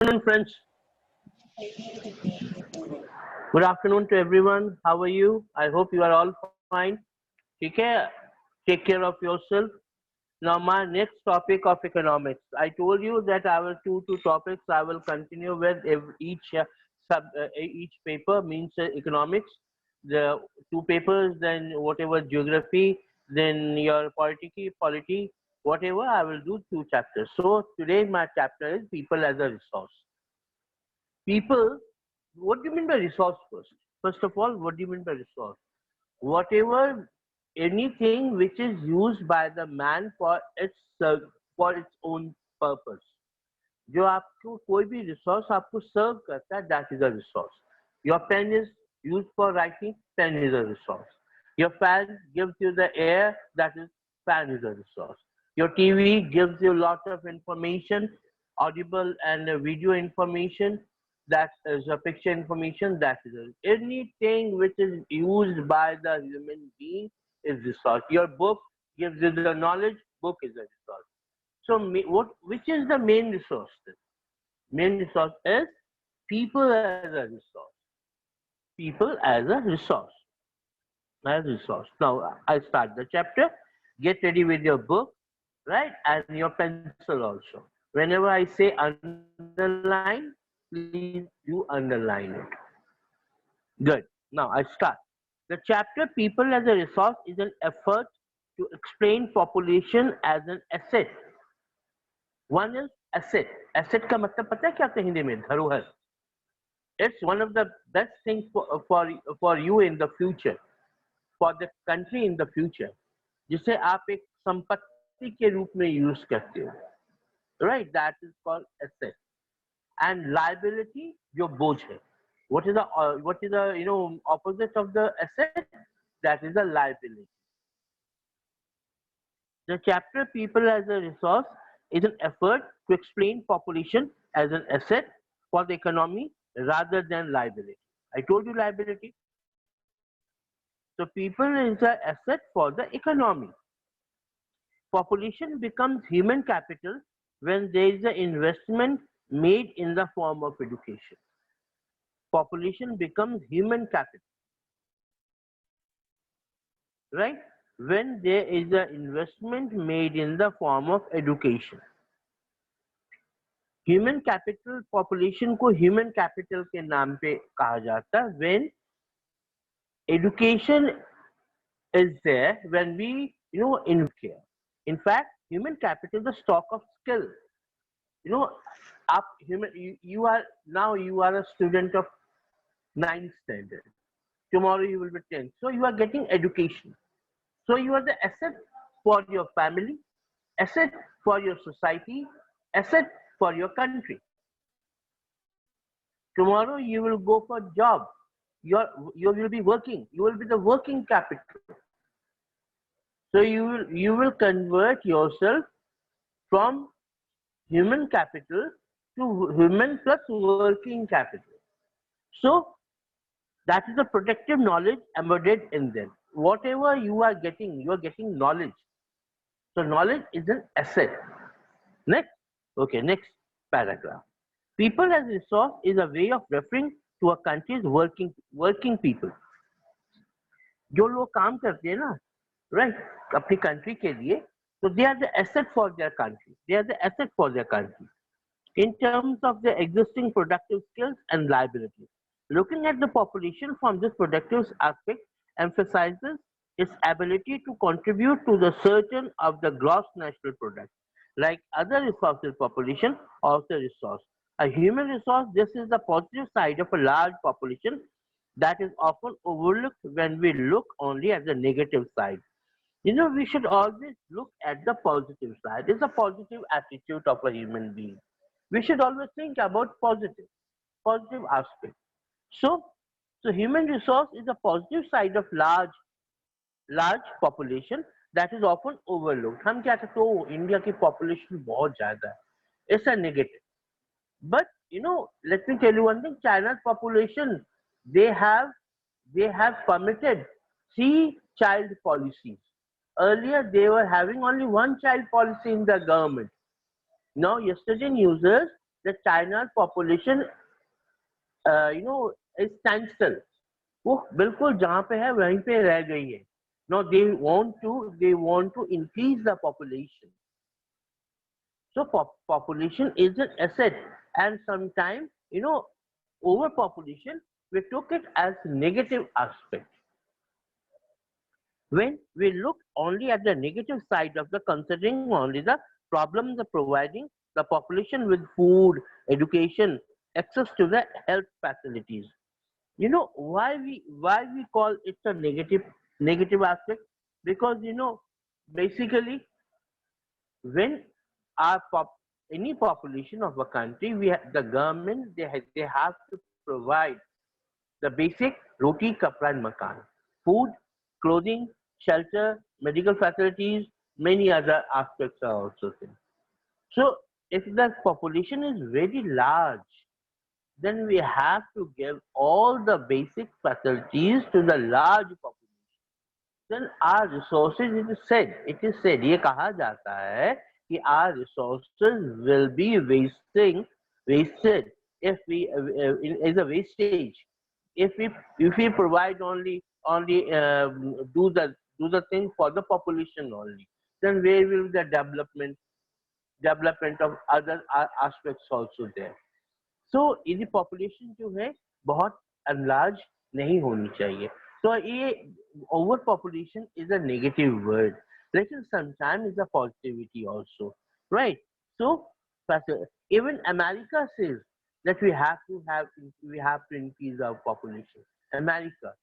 Afternoon, friends. Good afternoon to everyone. How are you? I hope you are all fine. Take care of yourself. Now, my next topic of economics. I told you that I will two topics. I will continue with each paper means economics. The two papers, then whatever geography, then your polity, whatever. I will do two chapters. So today my chapter is people as a resource. People, what do you mean by resource first? First of all, what do you mean by resource? Whatever, anything which is used by the man for its own purpose. जो आपको कोई भी resource आपको serve करता है, that is a resource. Your pen is used for writing, pen is a resource. Your fan gives you the air, that is fan is a resource. Your TV gives you lot of information, audible and video information, that is a picture information, that is anything which is used by the human being is resource. Your book gives you the knowledge, book is a resource. So which is the main resource then? Main resource is people as a resource. People as a resource. As resource. Now I start the chapter. Get ready with your book, right? And your pencil also. Whenever I say underline, please do underline it. Good. Now I start. The chapter People as a Resource is an effort to explain population as an asset. One is asset. Asset का मतलब पता है क्या होता है हिंदी में? धरोहर. It's one of the best things for you in the future, for the country in the future, जिसे आप एक संपत्ति के रूप में use करते हो. Right? That is called asset. And liability जो बोझ है. What is the opposite of the asset? That is a liability. The chapter People as a Resource is an effort to explain population as an asset for the economy rather than liability. I told you liability. So people is an asset for the economy. Population becomes human capital when there is an investment made in the form of education. Population becomes human capital, right? When there is an investment made in the form of education. Human capital, population को human capital के नाम पे कहा जाता है when education is there, when we in care. In fact, human capital is the stock of skill. You are a student of 9th standard. Tomorrow you will be 10th. So you are getting education. So you are the asset for your family, asset for your society, asset for your country. Tomorrow you will go for job. You will be working. You will be the working capital. So you will convert yourself from human capital to human plus working capital. So that is the protective knowledge embedded in them. Whatever you are getting knowledge. So knowledge is an asset. Next paragraph. People as resource is a way of referring to a country's working people. जो लोग काम करते हैं ना, right, अपनी country के लिए, so they are the asset for their country. They are the asset for their country. In terms of their existing productive skills and liabilities. Looking at the population from this productive aspect emphasizes its ability to contribute to the certain of the gross national product. Like other resources, population also resource. A human resource, this is the positive side of a large population that is often overlooked when we look only at the negative side. We should always look at the positive side. It's a positive attitude of a human being. We should always think about positive aspect. So human resource is a positive side of large population that is often overlooked. हम क्या कहते हो India की population बहुत ज़्यादा है. It's a negative. But let me tell you one thing. China's population, they have permitted 3-child policies. Earlier they were having only 1-child policy in the government. Now yesterday news is that China's population, is standstill. वो बिल्कुल जहाँ पे है वहीं पे रह गई है. Now they want to increase the population. So population is an asset, and sometimes overpopulation we took it as negative aspect. When we look only at the negative side of the considering only the problems of providing the population with food, education, access to the health facilities. Why we call it a negative aspect? Because basically when our any population of a country, the government they have to provide the basic roti, kapra, and makan, food, clothing, shelter, medical facilities, many other aspects are also there. So if the population is very large, then we have to give all the basic facilities to the large population. Then our resources, it is said, ये कहा जाता है कि our resources will be wasted if we is a wastage if we provide only do the thing for the population only. Then where will the development of other aspects also there? सो यदि population जो है बहुत अनलार्ज नहीं होनी चाहिए. तो ये over population is a negative word, लेकिन sometime is a positivity also, right? So even America says that we have to increase our population. America,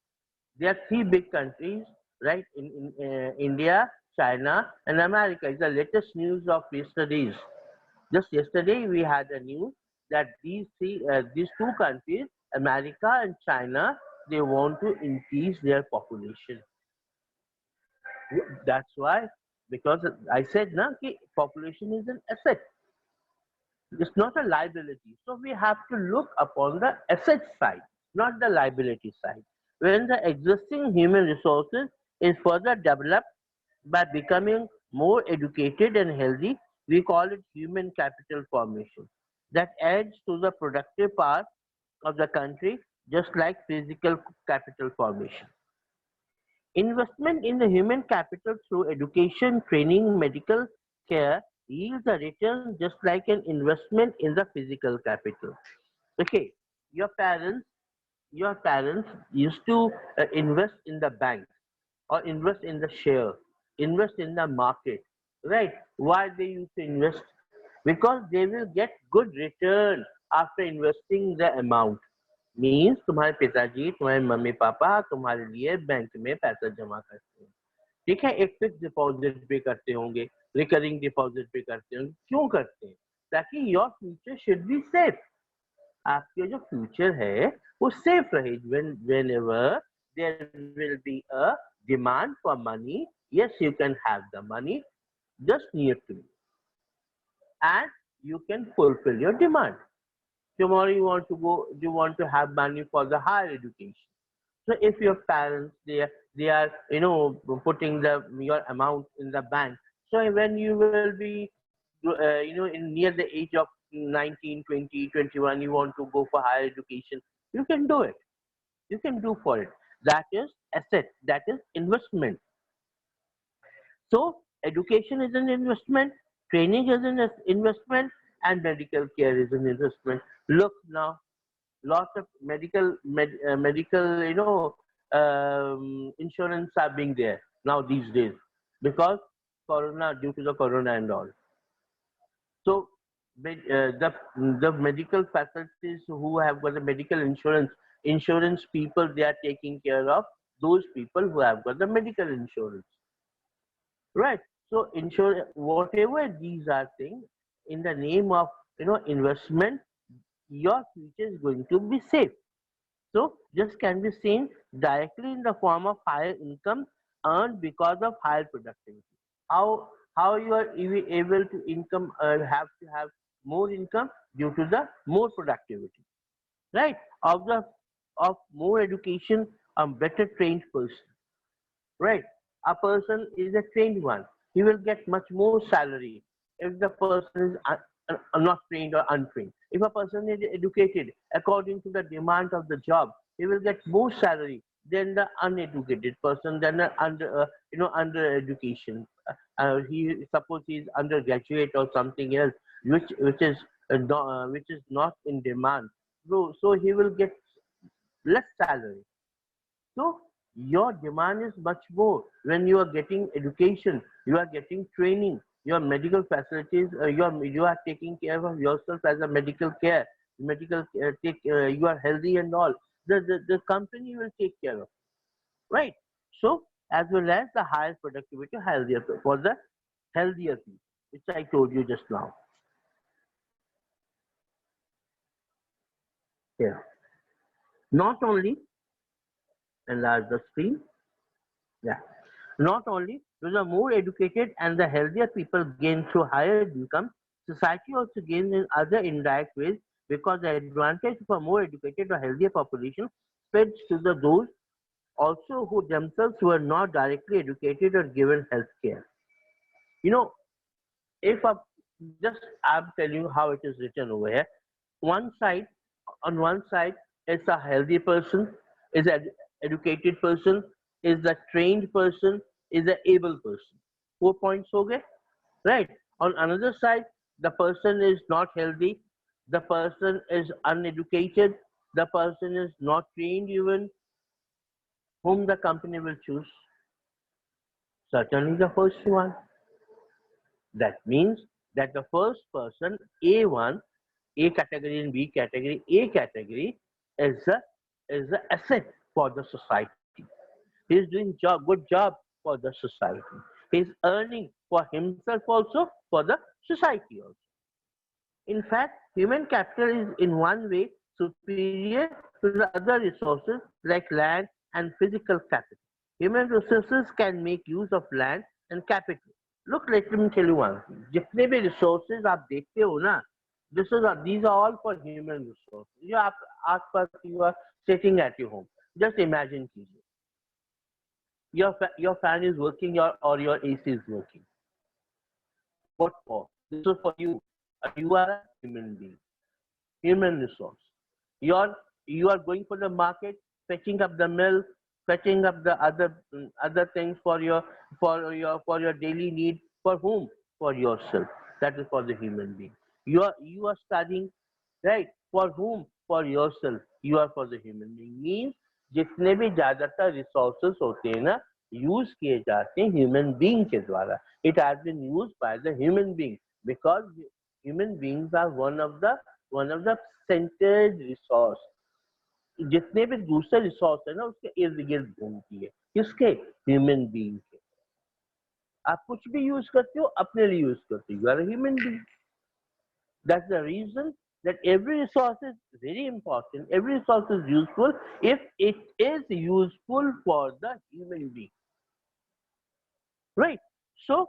there are three big countries, right? In India, China, and America. Is the latest news of yesterday's. Just yesterday, we had a news that these two countries, America and China, they want to increase their population. That's why, because I said, na, कि population is an asset. It's not a liability. So we have to look upon the asset side, not the liability side. When the existing human resources is further developed by becoming more educated and healthy, we call it human capital formation. That adds to the productive power of the country, just like physical capital formation. Investment in the human capital through education, training, medical care yields a return just like an investment in the physical capital. Okay, your parents, your parents used to invest in the bank or invest in the share, invest in the market, right? Why they used to invest? Because they will get good return after investing the amount. Means तुम्हारे पिताजी, तुम्हारे mummy papa तुम्हारे लिए bank में पैसा जमा करते हैं. ठीक है, एक फिक्स डिपॉजिट भी करते होंगे, रिकरिंग डिपॉजिट भी करते होंगे. क्यों करते हैं? ताकि your future should be safe. आपके जो फ्यूचर है वो सेफ रहे. Whenever there will be a demand for money, yes, you can have the money just near to you and you can fulfill your demand. Tomorrow you want to have money for the higher education. So if your parents they are putting your amount in the bank, so when you will be in near the age of 19, 20, 21, you want to go for higher education, you can do it. You can do for it. That is asset. That is investment. So education is an investment, training is an investment, and medical care is an investment. Look now, lots of medical insurance are being there now these days because due to the corona and all. So the medical facilities who have got the medical insurance people, they are taking care of those people who have got the medical insurance. Right. So ensure whatever these are things in the name of investment, your future is going to be safe. So this can be seen directly in the form of higher income earned because of higher productivity. How you are able to have to have more income due to the more productivity, right? Of more education, a better trained person. Right. A person is a trained one. He will get much more salary if the person is not trained or untrained. If a person is educated according to the demand of the job, he will get more salary than the uneducated person, than the under education. He suppose he is undergraduate or something else, which is not in demand. So he will get less salary. So your demand is much more when you are getting education, you are getting training, your medical facilities, you are taking care of yourself as a medical care, you are healthy and all. The company will take care of, right? So as well as the higher productivity, healthier for the healthier people, which I told you just now. Yeah. Not only enlarge the screen. Yeah. Not only do the more educated and the healthier people gain through higher income, society also gains in other indirect ways because the advantage of a more educated or healthier population spreads to those also who themselves were not directly educated or given health care. You know, if a, just I'm telling you how it is written over here. One side, on one side, is a healthy person, is an educated person, is a trained person, is an able person. 4 points, okay? Right. On another side, the person is not healthy, the person is uneducated, the person is not trained even, whom the company will choose. Certainly the first one. That means that the first person, A1, A category and B category, A category is a asset for the society. He is doing good job for the society. He is earning for himself also, for the society also. In fact, human capital is in one way superior to the other resources like land and physical capital. Human resources can make use of land and capital. Look, let me tell you one thing. जितने भी resources आप देखते हो ना, these are all for human resources. You आप आसपास you are sitting at your home. Just imagine कीजिए. Your fan is working, or your AC is working. What for? This is for you. You are a human being, human resource. You are going for the market, fetching up the milk, fetching up the other things for your daily need. For whom? For yourself. That is for the human being. You are studying, right? For whom? For yourself. You are for the human being. Means जितने भी ज्यादातर resources होते हैं ना, use किए जाते हैं human being के द्वारा. It has been used by the human being because human beings are one of the centered resource. जितने भी दूसरे रिसोर्स है ना, उसके इर्द गिर्द घूमती है. किसके? ह्यूमन बीइंग के. आप कुछ भी यूज करते हो, अपने लिए यूज करते हो. You are human being. That's the reason that every resource is very important. Every resource is useful if it is useful for the human being. Right? So,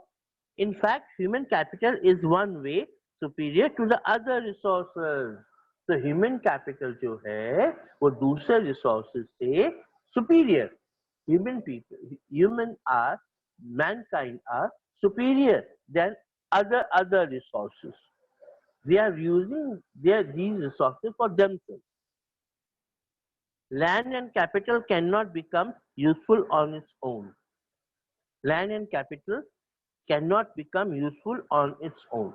in fact, human capital is one way superior to the other resources. So, human capital जो है वो दूसरे resources से superior. Human are, mankind are superior than other resources. They are using these resources for themselves. Land and capital cannot become useful on its own. Land and capital cannot become useful on its own.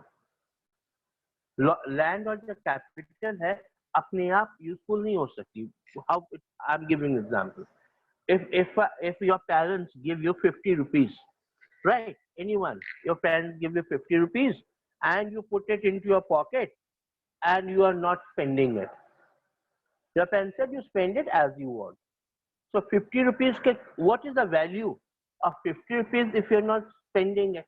Land और जो capital है अपने आप useful नहीं हो सकती. How? I'm giving an example. If your parents give you 50 rupees, right? Anyone, your parents give you 50 rupees and you put it into your pocket and you are not spending it. Your parents said you spend it as you want. So 50 rupees, what is the value of 50 rupees if you're not spending it?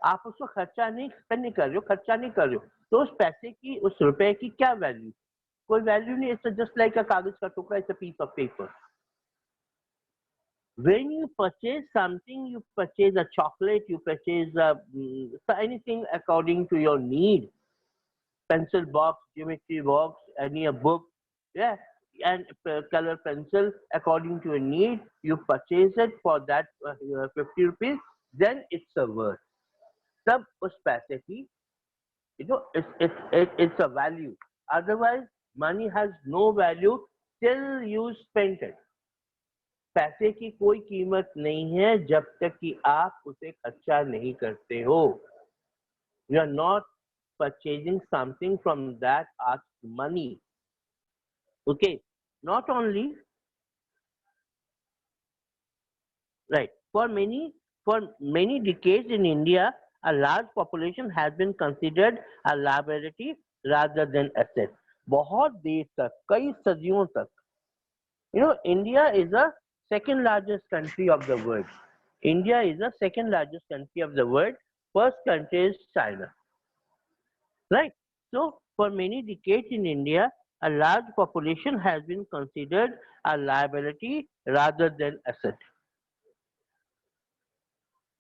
आप उसको खर्चा नहीं spend नहीं कर रहे हो, खर्चा नहीं कर रहे हो, तो उस पैसे की, उस रुपए की क्या वैल्यू? कोई वैल्यू नहीं. इट्स जस्ट लाइक अ कागज का टुकड़ा. It's a piece of paper. When you purchase something, you purchase a chocolate, you purchase anything according to your need. Pencil box, geometry box, any a book, yeah, and color pencil according to your need. You purchase it for that 50 rupees. Then it's a worth. तब उस पैसे की it's a value. Otherwise, money has no value till you spend it. पैसे की कोई कीमत नहीं है जब तक कि आप उसे खर्चा नहीं करते हो. You are not purchasing something from that asks money. Okay. Not only right. For many decades in India, a large population has been considered a liability rather than asset. बहुत देर तक, कई सदियों तक, India is the second largest country of the world. India is the second largest country of the world. First country is China. Right. So, for many decades in India, a large population has been considered a liability rather than asset.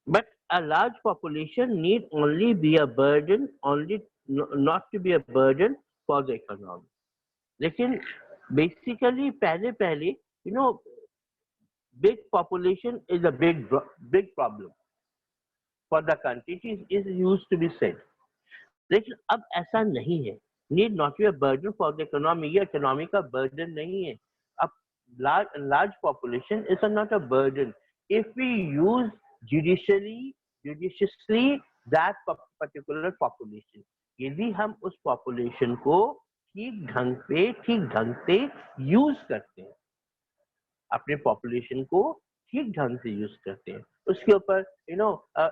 But a large population need only be a burden, only not to be a burden for the economy. लेकिन basically पहले पहले big population is a big problem for the country. It is used to be said. लेकिन अब ऐसा नहीं है. Need not be a burden for the economy. ये economy का बर्डन नहीं है. अब large population is not a burden if we use judiciously that particular population. यदि हम उस population को ठीक ढंग से यूज करते हैं, अपने पॉपुलेशन को ठीक ढंग से यूज करते हैं, उसके ऊपर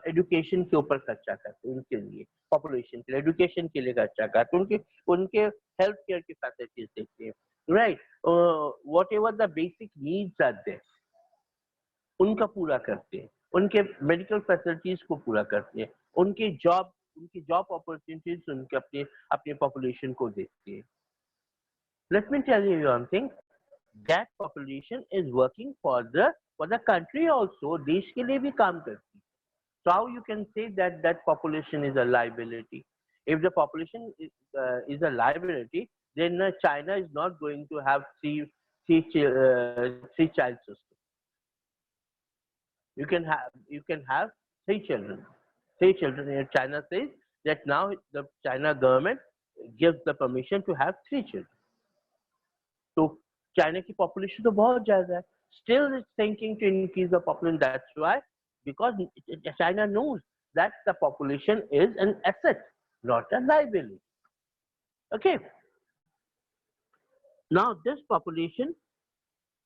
एजुकेशन के ऊपर खर्चा करते हैं, उनके लिए पॉपुलेशन के लिए एजुकेशन के लिए खर्चा करते हैं, उनके उनके हेल्थ केयर की फैसिलिटीज देखते हैं, right. Whatever the basic needs are there, उनका पूरा करते हैं, उनके मेडिकल फैसिलिटीज को पूरा करते हैं, उनकी जॉब अपॉर्चुनिटीज उनके अपने पॉपुलेशन को देखते हैं. Let me tell you one thing, that population is working for the country also. देश के लिए भी काम करती है. So how you can say that population is a liability? If the population is a liability, then China is not going to have three child system. You can have three children. China says that now the China government gives the permission to have three children. So China की population तो बहुत ज़्यादा है. Still it's thinking to increase the population. That's why, because China knows that the population is an asset, not a liability. Okay. Now this population,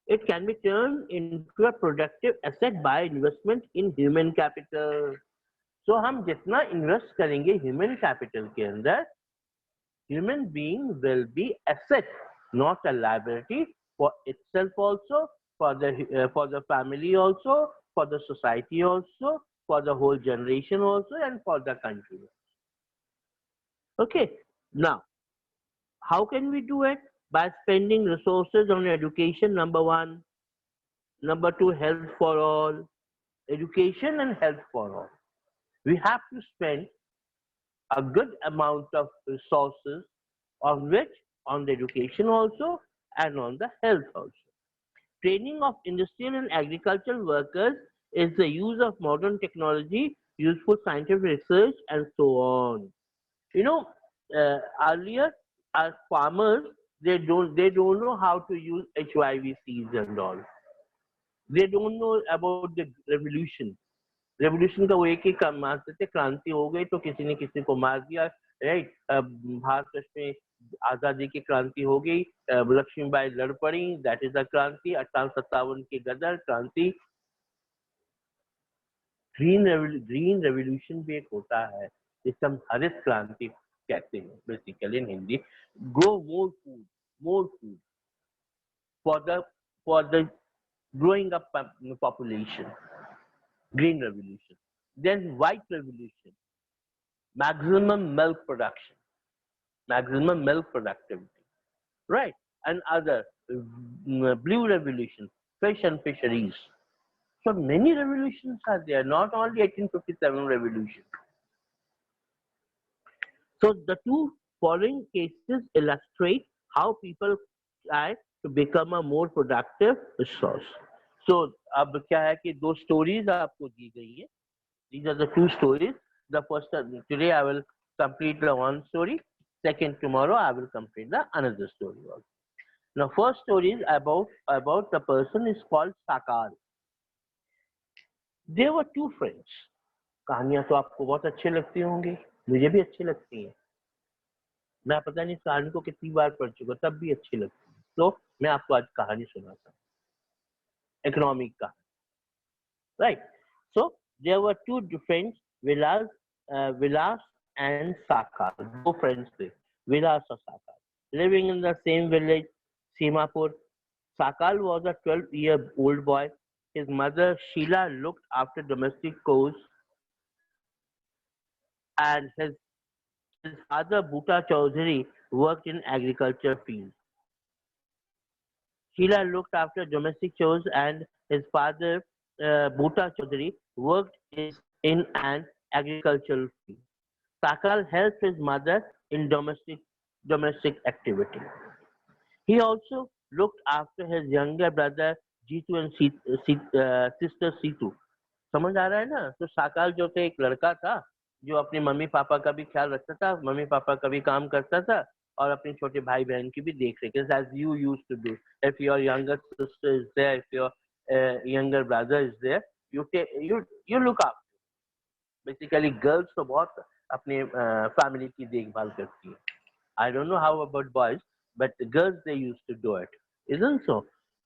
it can be turned into a productive asset by investment in human capital. So हम जितना invest करेंगे human capital के अंदर, human being will be asset, not a liability for itself also, for the family also, for the society also, for the whole generation also, and for the country. Okay. Now, how can we do it? By spending resources on education, number one. Number two, health for all. Education and health for all. We have to spend a good amount of resources on which, on the education also and on the health also. Training of industrial and agricultural workers is the use of modern technology, useful scientific research, and so on. You know, earlier as farmers, they don't know how to use HIV seeds and all. They don't know about the revolution. Revolution का वो एक ही मानते थे, क्रांति हो गई तो किसी ने किसी को मार दिया, राइट. भारत में आजादी की क्रांति हो गई, लक्ष्मीबाई लड़ पड़ी, दैट इज द क्रांति. 1857 की गदर क्रांति. ग्रीन रेवोल्यूशन भी एक होता है जिसे हम हरित क्रांति कहते हैं basically in Hindi. Grow more food for the growing up population. Green revolution. Then white revolution. Maximum milk production. Maximum milk productivity. Right. And other blue revolution. Fish and fisheries. So many revolutions are there, not only 1857 revolution. So the two following cases illustrate how people try to become a more productive resource. So अब क्या है कि दो stories आपको दी गई है. These are the two stories. The first, today I will complete the one story. Second, tomorrow I will complete the another story also. Now, first story is about the person is called Sakar. There were two friends. कहानियां तो आपको बहुत अच्छी लगती होंगी, मुझे भी अच्छी लगती हैं। मैं पता नहीं इस कहानी को कितनी बार पढ़ चुका, तब भी अच्छी लगती है। तो मैं आपको आज कहानी सुनाता हूँ, इकोनॉमिक का, right. So there were two friends, Vilas and Sakar. दो फ्रेंड्स थे, विलास और साकार, living in the same village, Simapur. Sakal was a 12-year-old boy. His mother Sheila looked after domestic chores, and his father Bhuta Chaudhary worked in agriculture fields. Sheila looked after domestic chores, and his father Bhuta Chaudhary worked in an agricultural field. Sakal helped his mother in domestic activity. He also looked after his younger brother Jitu and sister Situ. समझ आ रहा है ना? तो साकाल जो थे एक लड़का था जो अपने मम्मी पापा का भी ख्याल रखता था, मम्मी पापा का भी काम करता था और अपने छोटे भाई बहन की भी देख रेख, as you used to do. If your younger sister is there, if your younger brother is there, you look after. Basically girls तो बहुत अपने फैमिली की देखभाल करती है. I don't know how about boys, but girls they used to do it, isn't so?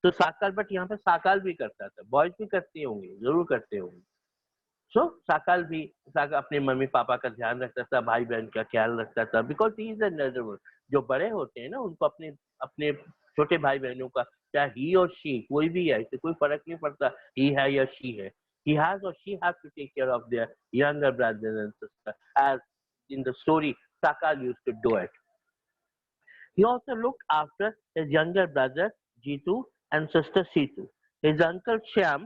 तो साकाल, but यहाँ पे साकाल भी करता था, बॉयज भी करते होंगे, जरूर करते होंगे. सो साकाल भी अपने मम्मी पापा का ध्यान रखता था, भाई बहन का ख्याल रखता था, because he is an elder. जो बड़े होते हैं ना, उनको अपने अपने छोटे भाई बहनों का, चाहे ही और शी कोई भी है, इससे कोई फर्क नहीं पड़ता ही है या शी है, he has or she has to take care of their younger brothers and sisters, as in the story Sakal used to do it. He also looked after his younger brother Jitu and sister Situ. His uncle Shyam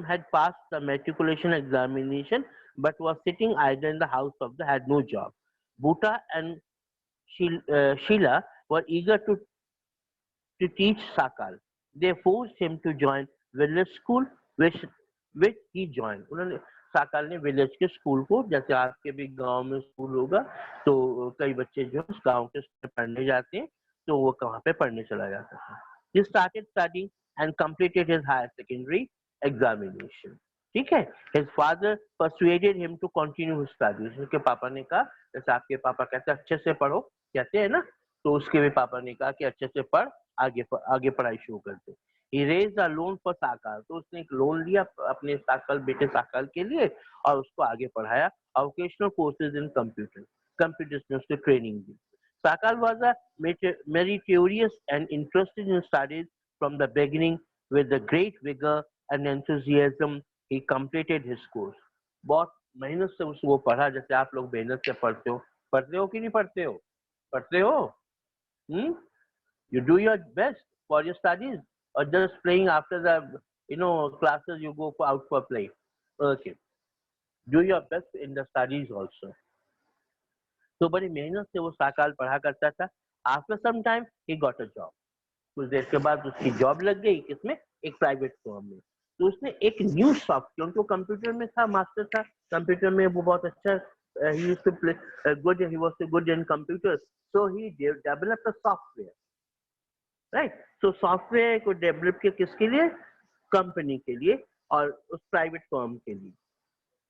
had passed the matriculation examination but was sitting idle in the house had no job. Bhuta and Sheila were eager to teach Sakal. They forced him to join village school, which he joined. उन्होंने साकाल ने village के school को, जैसे आपके भी गांव में school होगा, तो कई बच्चे जो गांव के स्कूल पढ़ने जाते हैं, तो वो कहाँ पे पढ़ने चला जाता था. He started studying and completed his higher secondary examination. ठीक है. His father persuaded him to continue his studies. उसके पापा ने कहा, जैसे आपके पापा कहते हैं अच्छे से पढ़ो, कहते हैं ना, तो उसके भी पापा ने कहा कि अच्छे से पढ़, आगे पढ़ाई शुरू कर दे. He raised a loan for Sakal. तो उसने एक लोन लिया अपने साकाल, बेटे साकाल के लिए, और उसको आगे पढ़ाया. Vocational courses in computers ने उसको training the. Sakal was a meritorious and interested in studies from the beginning. With the great vigor and enthusiasm, he completed his course. बहुत मेहनत से उसको पढ़ा, जैसे आप लोग मेहनत से पढ़ते हो कि नहीं पढ़ते हो? पढ़ते हो? You do your best for your studies, or just playing after the classes you go out for play? Okay, do your best in the studies also. तो बड़ी मेहनत से वो साकाल पढ़ा करता था. After some time he got a job. कुछ देर के बाद उसकी जॉब लग गई, किसमें? एक प्राइवेट फर्म में. तो उसने एक न्यू सॉफ्टवेयर, उनको कंप्यूटर में था, मास्टर था कंप्यूटर में, वो बहुत अच्छा, he used to play good, he was so good in computers, so he developed a software, right? So software को डेवलप किया किसके लिए? कंपनी के लिए और उस प्राइवेट फर्म के लिए.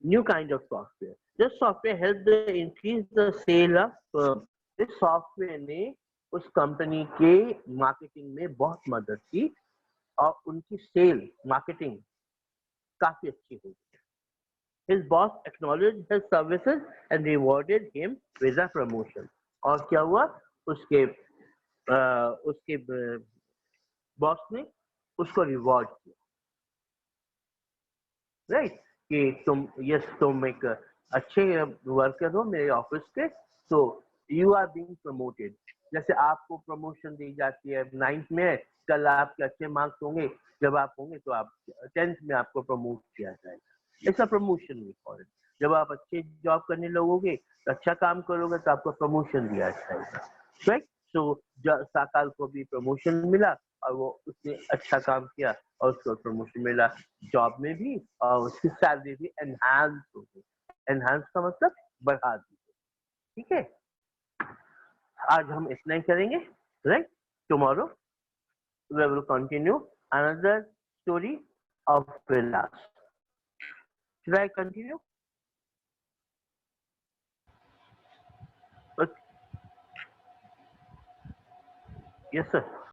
New kind of software. This software helped increase the sale of firm. इस सॉफ्टवेयर ने उस कंपनी के मार्केटिंग में बहुत मदद की और उनकी सेल मार्केटिंग काफी अच्छी हो गई. His boss acknowledged his services and rewarded him with a promotion. और क्या हुआ? उसके बॉस ने उसको रिवॉर्ड किया, राइट? कि तुम एक अच्छे वर्कर हो मेरे ऑफिस के, तो यू आर बीइंग प्रमोटेड. जैसे आपको प्रमोशन दी जाती है 9th में, कल आपके अच्छे मार्क्स होंगे, जब आप होंगे तो आप 10th में आपको प्रमोट किया जाएगा. ऐसा प्रमोशन भी फॉर इट. जब आप अच्छे जॉब करने लगोगे, तो अच्छा काम करोगे, तो आपको प्रमोशन दिया जाएगा, राइट? सो साकाल को भी प्रमोशन मिला और वो उसने अच्छा काम किया और उसको प्रमोशन मिला जॉब में भी, और उसकी सैलरी भी एनहांस हो गई. एनहांस का मतलब बढ़ा दी। ठीक है, आज हम इतना ही करेंगे, right? Tomorrow we will continue another story of villas. Should I continue? Okay. Yes, sir.